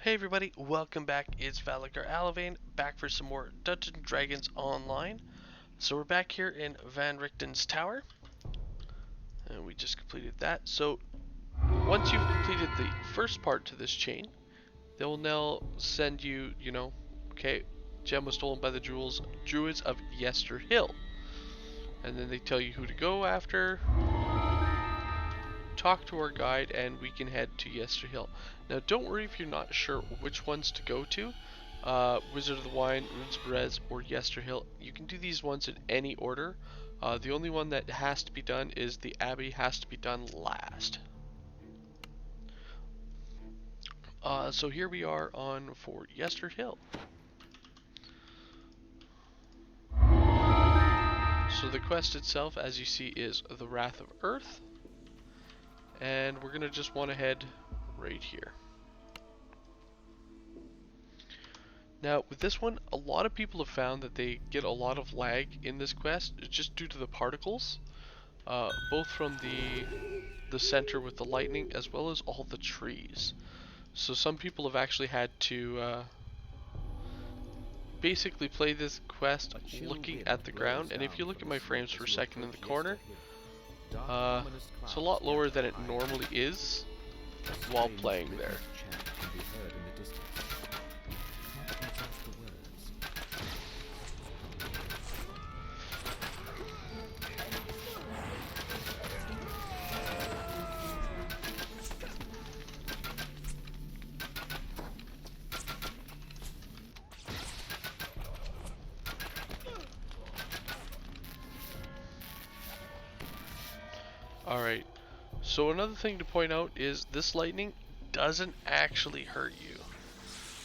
Hey everybody, welcome back. It's Valagar Aloevain, back for some more Dungeons & Dragons Online. So we're back here in Van Richten's Tower, and we just completed that. So once you've completed the first part to this chain, they will now send you, okay, gem was stolen by the druids of Yester Hill. And then they tell you who to go after, talk to our guide, and we can head to Yester Hill. Now don't worry if you're not sure which ones to go to. Wizard of the Wine, Runes of Brez, or Yester Hill. You can do these ones in any order. The only one that has to be done is the Abbey has to be done last. So here we are on for Yester Hill. So the quest itself, as you see, is the Wrath of Earth. And we're going to just want to head right here. Now, with this one, a lot of people have found that they get a lot of lag in this quest just due to the particles, both from the center with the lightning as well as all the trees. So some people have actually had to basically play this quest looking at the ground, and if you look at my frames per second in the corner, it's a lot lower than it normally is while playing there. Alright, so another thing to point out is this lightning doesn't actually hurt you.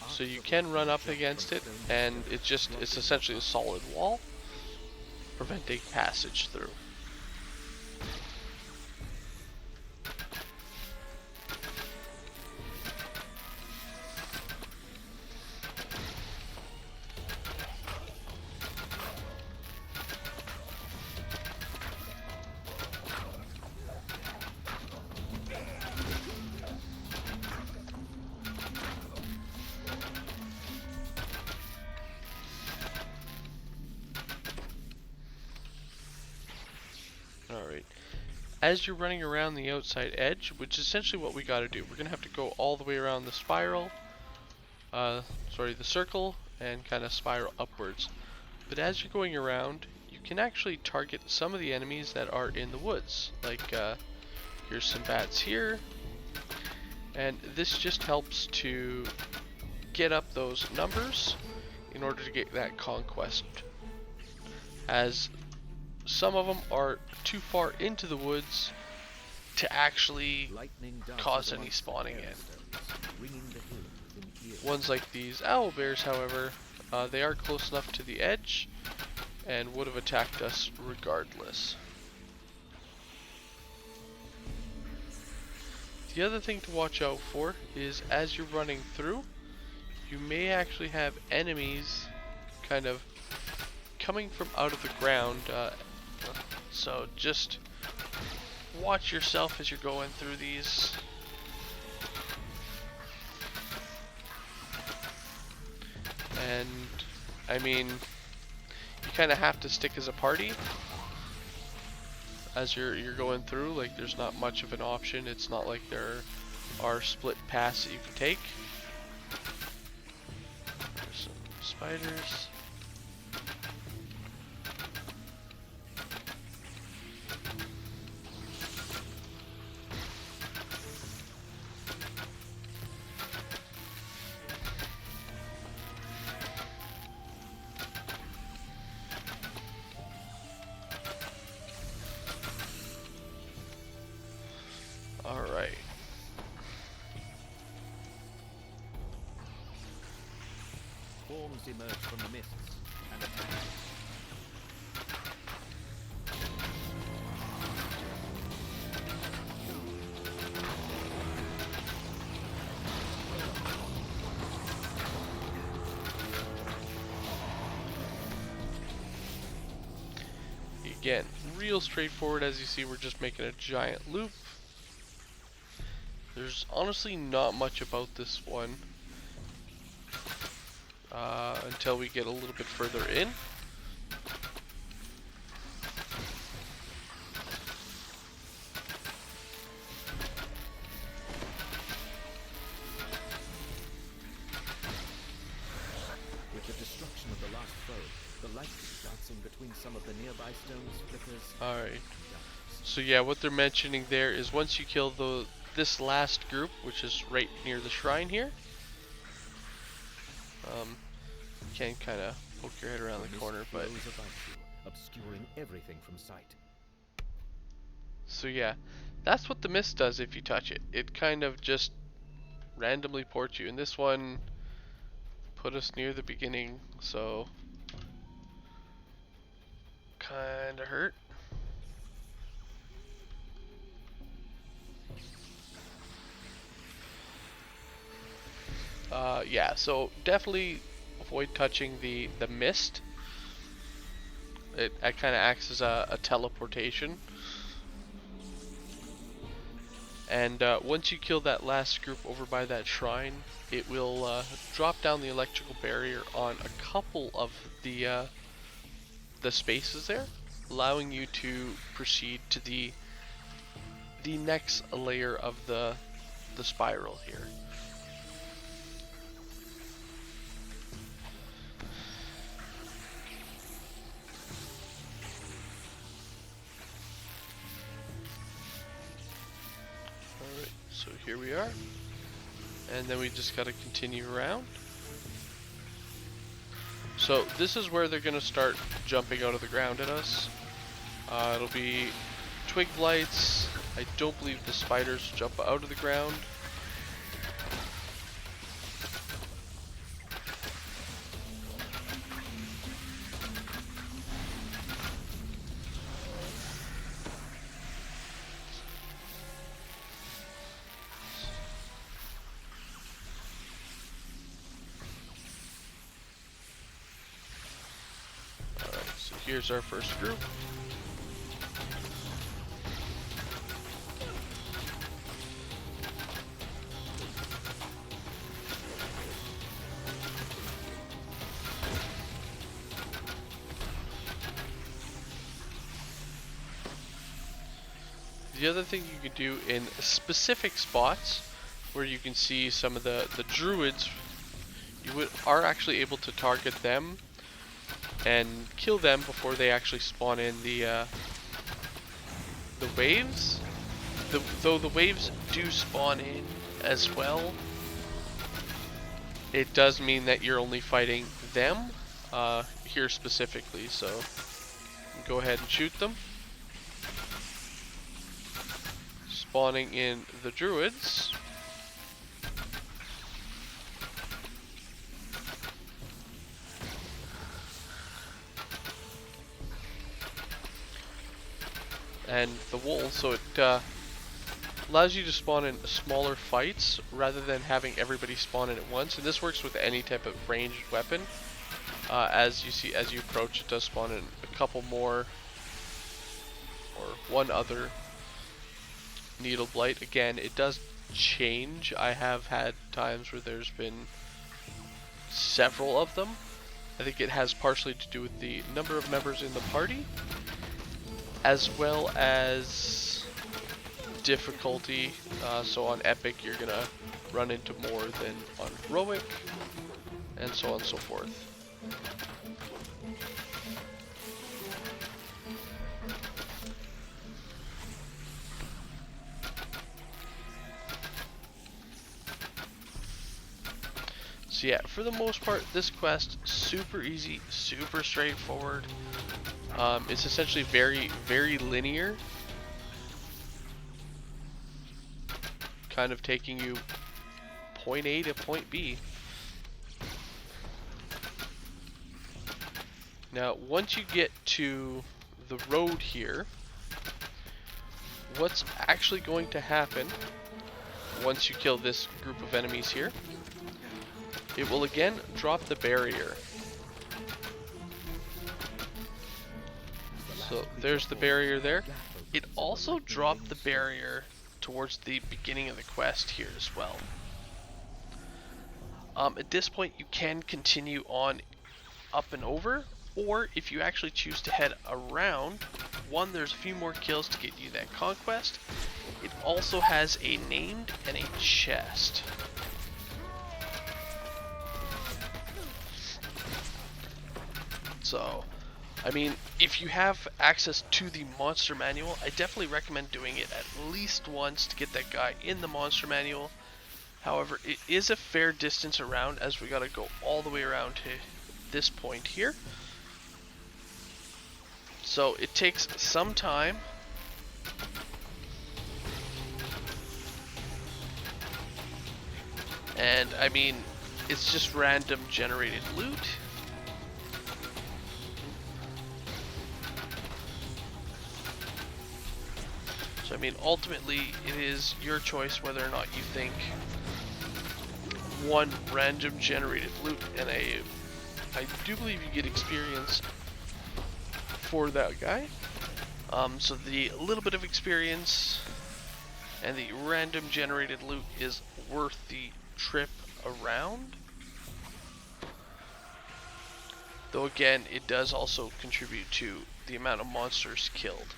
So you can run up against it, and it's essentially a solid wall, preventing passage through. Alright, as you're running around the outside edge, which is essentially what we gotta do, we're gonna have to go all the way around the spiral, the circle, and kind of spiral upwards. But as you're going around, you can actually target some of the enemies that are in the woods. Like, here's some bats here, and this just helps to get up those numbers in order to get that conquest, as some of them are too far into the woods to actually cause any spawning in. Ones like these owl bears, however, they are close enough to the edge and would have attacked us regardless. The other thing to watch out for is as you're running through, you may actually have enemies kind of coming from out of the ground, so just watch yourself as you're going through these. And I mean, you kind of have to stick as a party as you're going through. Like, there's not much of an option. It's not like there are split paths that you can take. There's some spiders. Alright. Forms emerge from the mists and attack. Again, real straightforward. As you see, we're just making a giant loop. There's honestly not much about this one. until we get a little bit further in. With the destruction of the last foe, the light dancing between some of the nearby stones flickers. Alright. So yeah, what they're mentioning there is once you kill this last group, which is right near the shrine here, you can kind of poke your head around the corner, but Blows about you, obscuring everything from sight. so yeah, that's what the mist does if you touch it. It kind of just randomly ports you. And this one put us near the beginning, so kind of hurt. Yeah, so definitely avoid touching the mist. It kind of acts as a teleportation. And once you kill that last group over by that shrine, it will drop down the electrical barrier on a couple of the spaces there, allowing you to proceed to the next layer of the spiral here. Alright, so here we are. And then we just gotta continue around. So this is where they're gonna start jumping out of the ground at us. It'll be twig blights. I don't believe the spiders jump out of the ground. Alright, so here's our first group. The other thing you can do in specific spots where you can see some of the druids, you are actually able to target them and kill them before they actually spawn in the waves. Though the waves do spawn in as well, it does mean that you're only fighting them here specifically, so go ahead and shoot them. Spawning in the druids. And the wolves, so it allows you to spawn in smaller fights rather than having everybody spawn in at once. And this works with any type of ranged weapon. As you see, as you approach, it does spawn in a couple more, or one other needle blight. Again, it does change. I have had times where there's been several of them. I think it has partially to do with the number of members in the party, as well as difficulty. So on epic you're gonna run into more than on heroic, and so on and so forth. So yeah, for the most part, this quest, super easy, super straightforward. It's essentially very, very linear. Kind of taking you point A to point B. Now, once you get to the road here, what's actually going to happen once you kill this group of enemies here, it will again drop the barrier. So there's the barrier there. It also dropped the barrier towards the beginning of the quest here as well. At this point, you can continue on up and over, or if you actually choose to head around, one, there's a few more kills to get you that conquest. It also has a named and a chest. So, I mean, if you have access to the monster manual, I definitely recommend doing it at least once to get that guy in the monster manual. However, it is a fair distance around, as we gotta go all the way around to this point here. So it takes some time. And I mean, it's just random generated loot. So I mean, ultimately, it is your choice whether or not you think one random generated loot, and I do believe you get experience for that guy. So the little bit of experience and the random generated loot is worth the trip around. Though again, it does also contribute to the amount of monsters killed.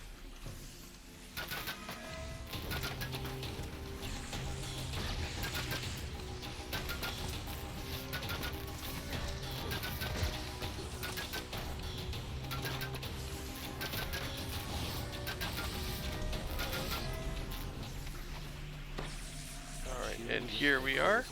And here we are.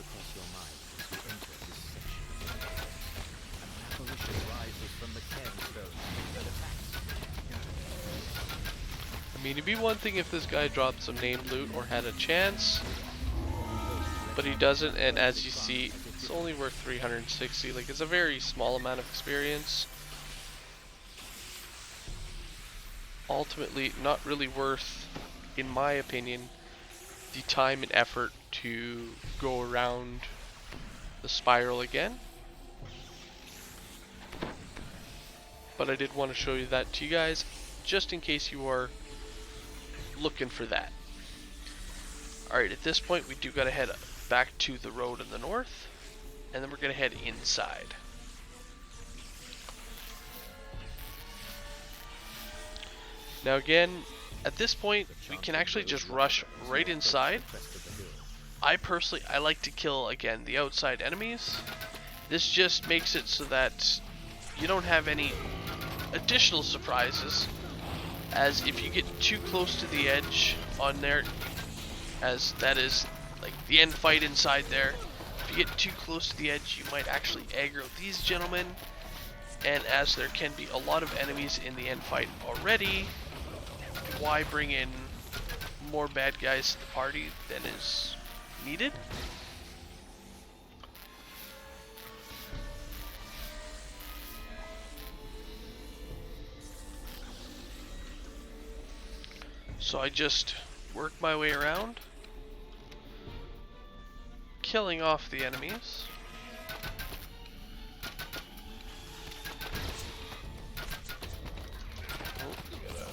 I mean, it'd be one thing if this guy dropped some named loot or had a chance, but he doesn't, and as you see, it's only worth 360. Like, it's a very small amount of experience. Ultimately, not really worth, in my opinion, the time and effort to go around the spiral again. But I did want to show you that to you guys, just in case you are looking for that. Alright, at this point we do gotta head back to the road in the north, and then we're gonna head inside. Now again, at this point we can actually just rush right inside. I personally, I like to kill, again, the outside enemies. This just makes it so that you don't have any additional surprises, as if you get too close to the edge on there, as that is like the end fight inside there, if you get too close to the edge, you might actually aggro these gentlemen, and as there can be a lot of enemies in the end fight already, why bring in more bad guys to the party than is needed? So I just work my way around, killing off the enemies. Oh, we gotta...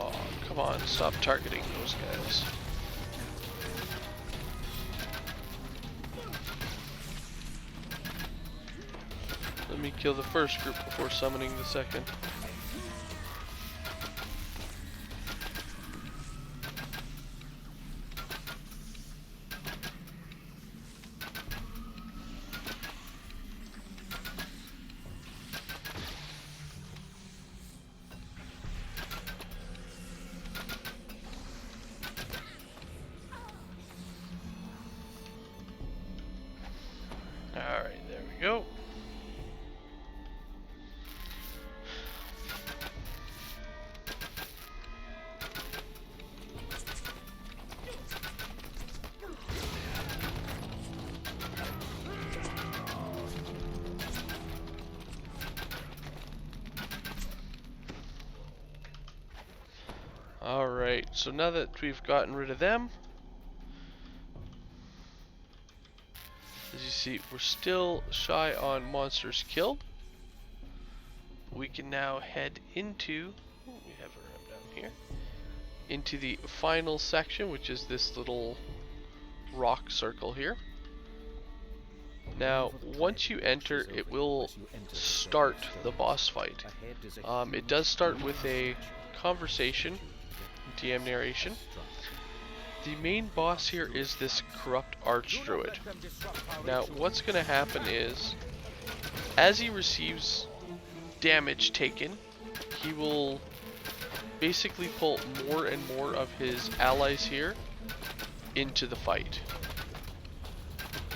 Oh, come on, stop targeting those guys. Let me kill the first group before summoning the second. Alright, there we go. Alright, so now that we've gotten rid of them, as you see, we're still shy on monsters killed. We can now head into, we have a ramp down here, into the final section, which is this little rock circle here. Now, once you enter, it will start the boss fight. It does start with a conversation, DM narration. The main boss here is this corrupt archdruid. Now, what's going to happen is, as he receives damage taken, he will basically pull more and more of his allies here into the fight.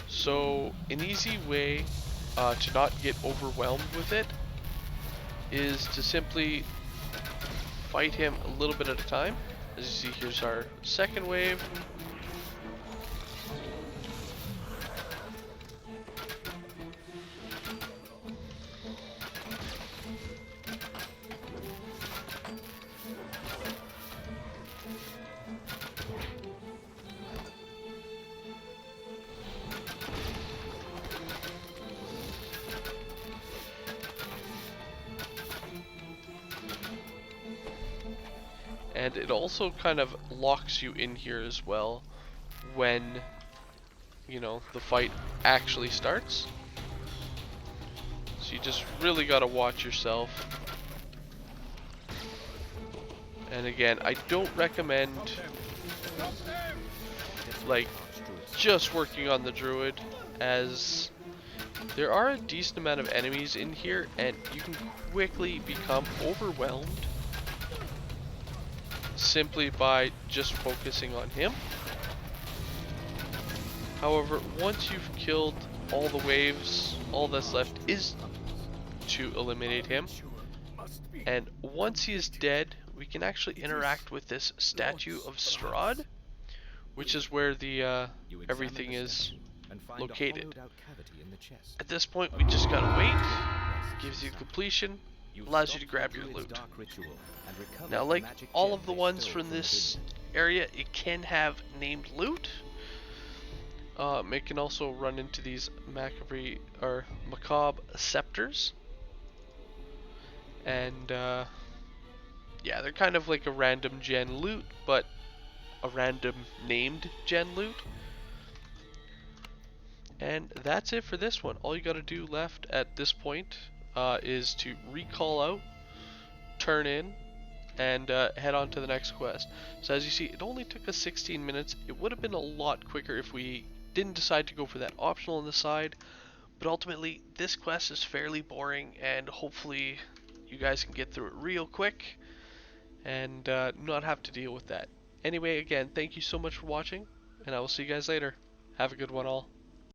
So an easy way to not get overwhelmed with it is to simply fight him a little bit at a time. As you see, here's our second wave. And it also kind of locks you in here as well when, you know, the fight actually starts. So you just really gotta watch yourself. And again, I don't recommend like just working on the druid, as there are a decent amount of enemies in here and you can quickly become overwhelmed simply by just focusing on him. However, once you've killed all the waves, all that's left is to eliminate him. And once he is dead, we can actually interact with this statue of Strahd, which is where the everything is located. At this point, we just gotta wait. Gives you completion, allows you to grab your loot. Now, like all of the ones from this area, it can have named loot. It can also run into these macabre scepters, and yeah, they're kind of like a random gen loot, but a random named gen loot. And that's it for this one. All you gotta do left at this point is to recall out, turn in, and head on to the next quest. So as you see, it only took us 16 minutes. It would have been a lot quicker if we didn't decide to go for that optional on the side, but ultimately this quest is fairly boring, and hopefully you guys can get through it real quick and not have to deal with that. Anyway, again, thank you so much for watching, and I will see you guys later. Have a good one all.